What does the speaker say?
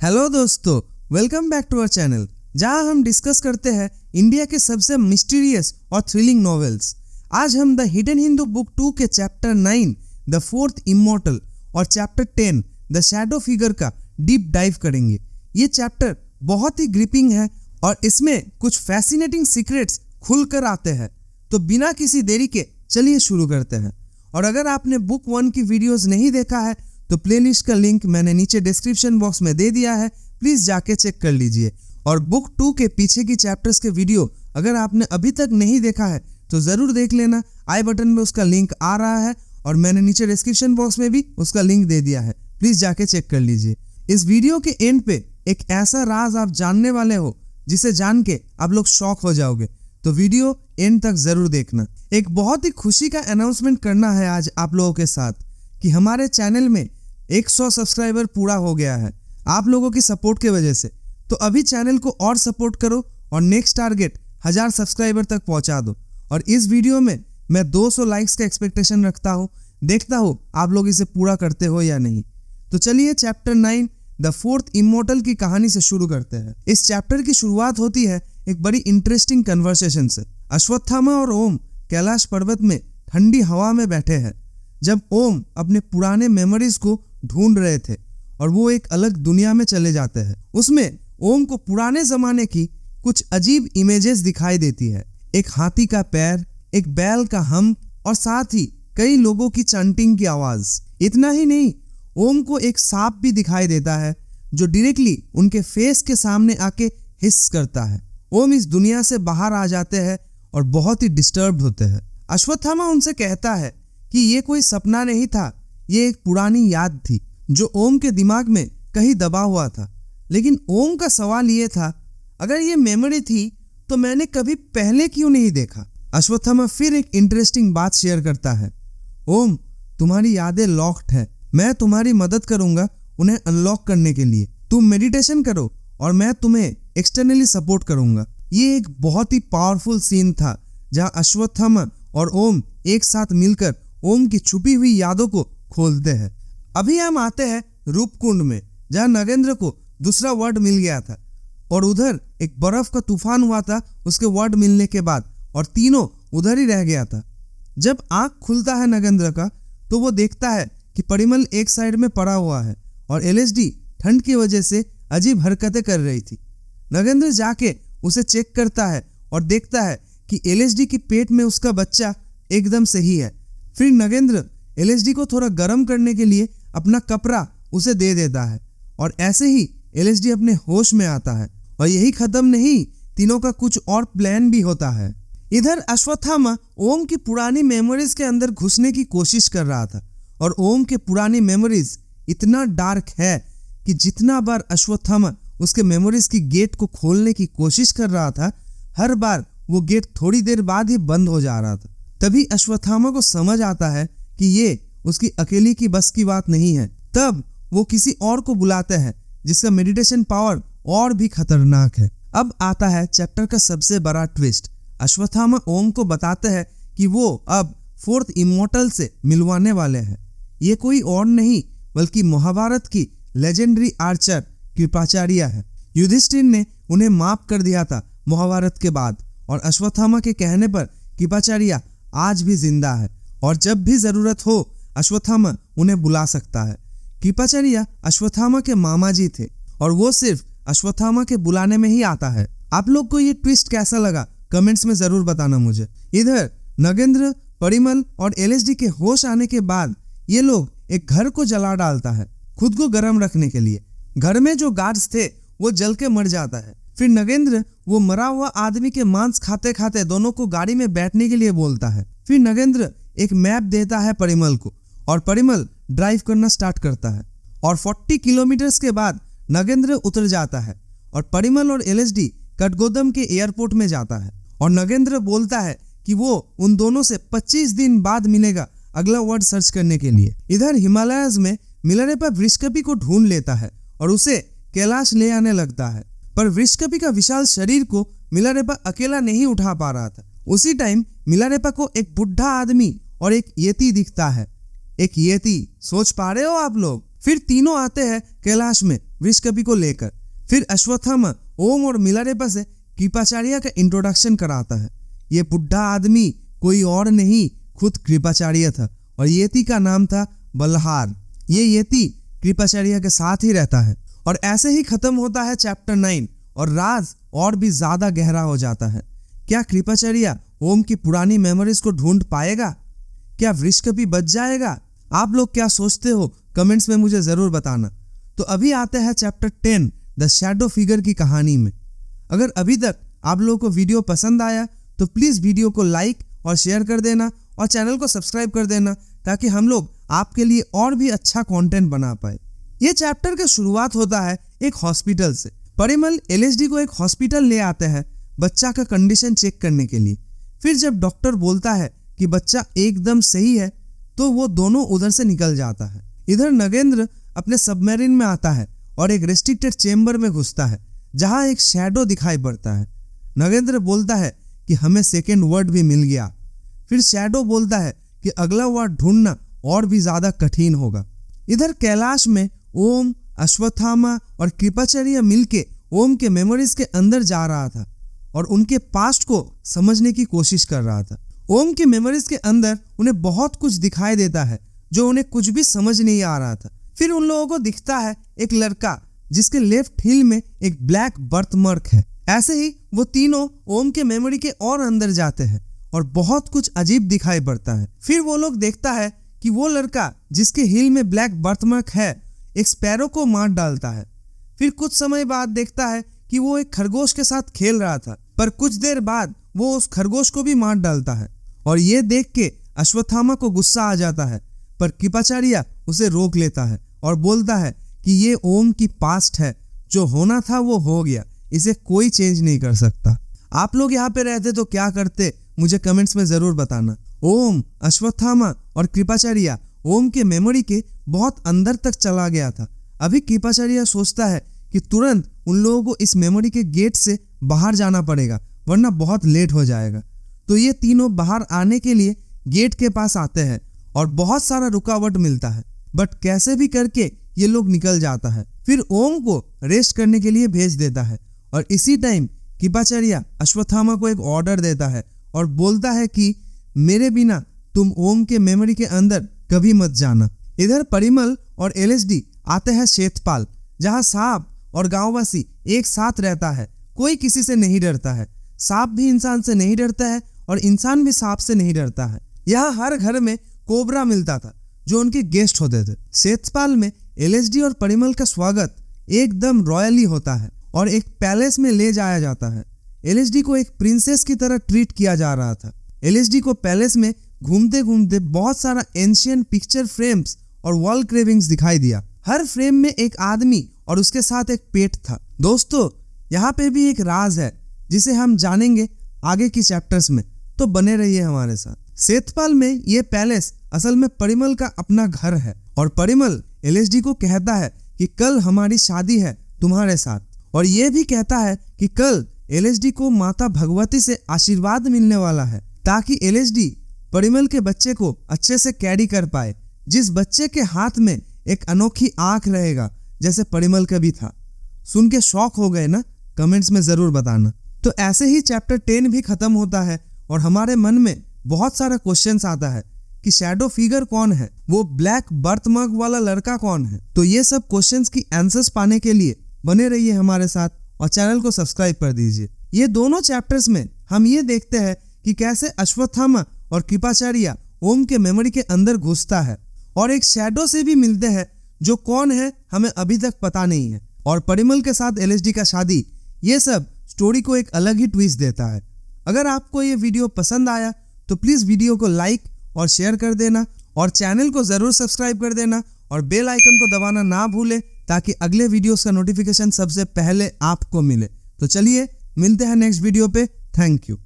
Hello दोस्तों, welcome back to our channel जहां हम डिस्कस करते हैं इंडिया के सबसे मिस्टीरियस और थ्रिलिंग नॉवेल्स। आज हम द हिडन हिंदू बुक 2 के चैप्टर 9 द फोर्थ इमॉर्टल और चैप्टर 10 द शैडो फिगर का डीप डाइव करेंगे। ये चैप्टर बहुत ही ग्रिपिंग है और इसमें कुछ फैसिनेटिंग सीक्रेट्स खुल कर आते हैं। तो बिना किसी देरी के चलिए शुरू करते हैं। और अगर आपने बुक 1 की वीडियोस नहीं देखा है तो प्लेलिस्ट का लिंक मैंने नीचे डिस्क्रिप्शन बॉक्स में दे दिया है, प्लीज जाके चेक कर लीजिए। और बुक 2 के पीछे की चैप्टर्स के वीडियो अगर आपने अभी तक नहीं देखा है तो जरूर देख लेना। आई बटन में उसका लिंक आ रहा है और मैंने नीचे डिस्क्रिप्शन बॉक्स में भी उसका लिंक दे दिया है, प्लीज जाके चेक कर लीजिए। इस वीडियो के एंड पे एक ऐसा राज आप जानने वाले हो जिसे जान के आप लोग शॉक हो जाओगे, तो वीडियो एंड तक जरूर देखना। एक बहुत ही खुशी का अनाउंसमेंट करना है आज आप लोगों के साथ कि हमारे चैनल में 100 सब्सक्राइबर पूरा हो गया है आप लोगों की सपोर्ट के वजह से। तो अभी चैनल को और सपोर्ट करो और नेक्स्ट टारगेट 1000 सब्सक्राइबर तक पहुंचा दो। और इस वीडियो में मैं 200 लाइक्स का एक्सपेक्टेशन रखता हूं, देखता हूं आप लोग इसे पूरा करते हो या नहीं। तो चलिए चैप्टर 9 द फोर्थ इमॉर्टल की कहानी से शुरू करते हैं। इस चैप्टर की शुरुआत होती है एक बड़ी इंटरेस्टिंग कन्वर्सेशन से। अश्वत्थामा और ओम कैलाश पर्वत में ठंडी हवा में बैठे हैं जब ओम अपने पुराने मेमोरीज को ढूंढ रहे थे और वो एक अलग दुनिया में चले जाते हैं। उसमें ओम को पुराने जमाने की कुछ अजीब इमेजेस दिखाई देती है। एक हाथी का पैर, एक बैल का हम्प और साथ ही कई लोगों की चैंटिंग की आवाज। इतना ही नहीं, ओम को एक सांप भी दिखाई देता है जो डायरेक्टली उनके फेस के सामने आके हिस करता है। ओम इस दुनिया से बाहर आ जाते हैं और बहुत ही डिस्टर्ब्ड होते हैं। अश्वत्थामा उनसे कहता है कि ये कोई सपना नहीं था, ये एक पुरानी याद थी जो ओम के दिमाग में कहीं दबा हुआ था। लेकिन ओम का सवाल ये था, अगर ये मेमोरी थी तो मैंने कभी पहले क्यों नहीं देखा। अश्वत्थामा फिर एक इंटरेस्टिंग बात शेयर करता है, ओम तुम्हारी यादें लॉक्ड है, मैं तुम्हारी मदद करूंगा उन्हें अनलॉक करने के लिए। तुम मेडिटेशन करो और मैं तुम्हें एक्सटर्नली सपोर्ट करूंगा। ये एक बहुत ही पावरफुल सीन था जहां अश्वत्थामा और ओम एक साथ मिलकर ओम की छुपी हुई यादों को खोलते हैं। अभी हम आते हैं रूपकुंड में जहां नगेंद्र को दूसरा वर्ड मिल गया था और उधर एक बर्फ का तूफान हुआ था उसके वर्ड मिलने के बाद, और तीनों उधर ही रह गया था। जब आंख खुलता है नगेंद्र का तो वो देखता है कि परिमल एक साइड में पड़ा हुआ है और एलएसडी ठंड की वजह से अजीब हरकतें कर रही थी। नगेंद्र जाके उसे चेक करता है और देखता है कि एलएसडी की पेट में उसका बच्चा एकदम सही है। फिर नगेंद्र एलएसडी को थोड़ा गर्म करने के लिए अपना कपड़ा उसे दे देता है और ऐसे ही एलएसडी अपने होश में आता है। और यही खत्म नहीं, तीनों का कुछ और प्लान भी होता है। इधर अश्वत्थामा ओम की पुरानी मेमोरीज के अंदर घुसने की कोशिश कर रहा था और ओम के पुरानी मेमोरीज इतना डार्क है कि जितना बार अश्वत्थामा उसके मेमोरीज की गेट को खोलने की कोशिश कर रहा था, हर बार वो गेट थोड़ी देर बाद ही बंद हो जा रहा था। तभी अश्वत्थामा को समझ आता है कि ये उसकी अकेली की बस की बात नहीं है। तब वो किसी और को बुलाते हैं जिसका मेडिटेशन पावर और भी खतरनाक है। अब आता है चैप्टर का सबसे बड़ा ट्विस्ट। अश्वत्थामा ओम को बताते हैं कि वो अब फोर्थ इमॉर्टल से मिलवाने वाले हैं। ये कोई और नहीं बल्कि महाभारत की लेजेंडरी आर्चर कृपाचार्य है। युधिष्ठिर ने उन्हें माफ कर दिया था महाभारत के बाद और अश्वत्थामा के कहने पर कृपाचार्य आज भी जिंदा है और जब भी जरूरत हो अश्वत्थामा उन्हें बुला सकता है। कृपाचार्य अश्वत्थामा के मामा जी थे और वो सिर्फ अश्वत्थामा के बुलाने में ही आता है। आप लोग को ये ट्विस्ट कैसा लगा कमेंट्स में जरूर बताना मुझे। इधर नगेंद्र, परिमल और एलएसडी के होश आने के बाद ये लोग एक घर को जला डालता है खुद को गर्म रखने के लिए। घर में जो गार्ड्स थे वो जल के मर जाता है। फिर नगेंद्र वो मरा हुआ आदमी के मांस खाते खाते दोनों को गाड़ी में बैठने के लिए बोलता है। फिर नगेंद्र एक मैप देता है परिमल को और परिमल ड्राइव करना स्टार्ट करता है और 40 किलोमीटर्स के बाद नगेंद्र उतर जाता है और परिमल और एलएसडी कठगोदम के एयरपोर्ट में जाता है और नगेंद्र बोलता है कि वो उन दोनों से 25 दिन बाद मिलेगा अगला वर्ड सर्च करने के लिए। इधर हिमालयस में मिलारेपा वृषकपि को ढूंढ लेता है और उसे कैलाश ले आने लगता है, पर वृषकपि का विशाल शरीर को मिलारेपा अकेला नहीं उठा पा रहा था। उसी टाइम मिलारेपा को एक बुढ़ा आदमी और एक येती दिखता है। एक येती, सोच पा रहे हो आप लोग। फिर तीनों आते हैं कैलाश में वृषकपि को लेकर। फिर अश्वत्थामा ओम और मिलारेपा से कृपाचार्य का इंट्रोडक्शन कराता है। ये बुढ़ा आदमी कोई और नहीं, खुद कृपाचार्य था और येती का नाम था बल्हार। ये येती कृपाचार्य के साथ ही रहता है। और ऐसे ही खत्म होता है चैप्टर 9 और राज और भी ज्यादा गहरा हो जाता है। क्या कृपाचार्य ओम की पुरानी मेमोरीज को ढूंढ पाएगा? क्या वृषकपि बच जाएगा? आप लोग क्या सोचते हो कमेंट्स में मुझे जरूर बताना। तो अभी आते हैं चैप्टर 10 द शैडो फिगर की कहानी में। अगर अभी तक आप लोगों को वीडियो पसंद आया तो प्लीज वीडियो को लाइक और शेयर कर देना और चैनल को सब्सक्राइब कर देना, ताकि हम लोग आपके लिए और भी अच्छा कंटेंट बना पाए। ये चैप्टर का शुरुआत होता है एक हॉस्पिटल से। परिमल एलएसडी को एक हॉस्पिटल ले आते हैं बच्चा का कंडीशन चेक करने के लिए। फिर जब डॉक्टर बोलता है कि बच्चा एकदम सही है तो वो दोनों उधर से निकल जाता है। इधर नगेंद्र अपने सबमरीन में आता है और एक रेस्ट्रिक्टेड चेम्बर में घुसता है जहां एक शैडो दिखाई पड़ता है। नगेंद्र बोलता है कि हमें सेकेंड वर्ड भी मिल गया। फिर शैडो बोलता है कि अगला वर्ड ढूंढना और भी ज्यादा कठिन होगा। इधर कैलाश में ओम, अश्वत्थामा और कृपाचार्य मिलके ओम के मेमोरीज के अंदर जा रहा था और उनके पास्ट को समझने की कोशिश कर रहा था। ओम के मेमोरीज के अंदर उन्हें बहुत कुछ दिखाई देता है जो उन्हें कुछ भी समझ नहीं आ रहा था। फिर उन लोगों को दिखता है एक लड़का जिसके लेफ्ट हील में एक ब्लैक बर्थ मार्क है। ऐसे ही वो तीनों ओम के मेमोरी के और अंदर जाते हैं और बहुत कुछ अजीब दिखाई पड़ता है। फिर वो लोग देखता है कि वो लड़का जिसके हील में ब्लैक बर्थ मार्क है एक स्पैरो को मार डालता है। फिर कुछ समय बाद देखता है कि वो एक खरगोश के साथ खेल रहा था, पर कुछ देर बाद वो उस खरगोश को भी मार डालता है। और ये देख के अश्वत्थामा को गुस्सा आ जाता है, पर कृपाचार्य उसे रोक लेता है और बोलता है कि ये ओम की पास्ट है, जो होना था वो हो गया, इसे कोई चेंज नहीं कर सकता। आप लोग यहाँ पे रहते तो क्या करते मुझे कमेंट्स में जरूर बताना। ओम, अश्वत्थामा और कृपाचार्य ओम के मेमोरी के बहुत अंदर तक चला गया था। अभी कृपाचार्य सोचता है कि तुरंत उन लोगों को इस मेमोरी के गेट से बाहर जाना पड़ेगा, वरना बहुत लेट हो जाएगा। तो ये तीनों बाहर आने के लिए गेट के पास आते हैं और बहुत सारा रुकावट मिलता है, बट कैसे भी करके ये लोग निकल जाता है। फिर ओम को रेस्ट करने के लिए भेज देता है और इसी टाइम कृपाचार्य अश्वत्थामा को एक ऑर्डर देता है और बोलता है कि मेरे बिना तुम ओम के मेमोरी के अंदर कभी मत जाना। इधर परिमल और एलएसडी आते हैं शेतपाल, जहां सांप और गांववासी एक साथ रहता है। कोई किसी से नहीं डरता है, सांप भी इंसान से नहीं डरता है और इंसान भी सांप से नहीं डरता है। यहाँ हर घर में कोबरा मिलता था जो उनके गेस्ट होते थे। शेतपाल में एलएसडी और परिमल का स्वागत एकदम रॉयली होता है और एक पैलेस में ले जाया जाता है। एलएसडी को एक प्रिंसेस की तरह ट्रीट किया जा रहा था। एलएसडी को पैलेस में घूमते घूमते बहुत सारा एंशियंट पिक्चर फ्रेम्स और वॉल क्रेविंग्स दिखाई दिया। हर फ्रेम में एक आदमी और उसके साथ एक पेट था। दोस्तों, यहाँ पे भी एक राज है जिसे हम जानेंगे आगे की चैप्टर्स में, तो बने रहिए हमारे साथ। शेतपाल में ये पैलेस असल में परिमल का अपना घर है और परिमल एलएसडी को कहता है कि कल हमारी शादी है तुम्हारे साथ, और ये भी कहता है कि कल एलएसडी को माता भगवती से आशीर्वाद मिलने वाला है, ताकि एलएसडी परिमल के बच्चे को अच्छे से कैरी कर पाए, जिस बच्चे के हाथ में एक अनोखी आंख रहेगा जैसे परिमल का भी था। सुन के शॉक हो गए ना? कमेंट्स में जरूर बताना। तो ऐसे ही चैप्टर 10 भी खत्म होता है और हमारे मन में बहुत सारा क्वेश्चंस आता है कि शैडो फिगर कौन है, वो ब्लैक बर्थमार्क वाला लड़का कौन है। तो ये सब क्वेश्चंस की आंसर्स पाने के लिए बने रहिए हमारे साथ और चैनल को सब्सक्राइब कर दीजिए। ये दोनों चैप्टर्स में हम ये देखते हैं कि कैसे अश्वत्थामा और कृपाचार्य ओम के मेमोरी के अंदर घुसता है और एक शैडो से भी मिलते हैं जो कौन है हमें अभी तक पता नहीं है, और परिमल के साथ एलएसडी का शादी, ये सब स्टोरी को एक अलग ही ट्विस्ट देता है। अगर आपको ये वीडियो पसंद आया तो प्लीज़ वीडियो को लाइक और शेयर कर देना और चैनल को ज़रूर सब्सक्राइब कर देना और बेल आइकन को दबाना ना भूलें, ताकि अगले वीडियोस का नोटिफिकेशन सबसे पहले आपको मिले। तो चलिए मिलते हैं नेक्स्ट वीडियो पे। Thank you.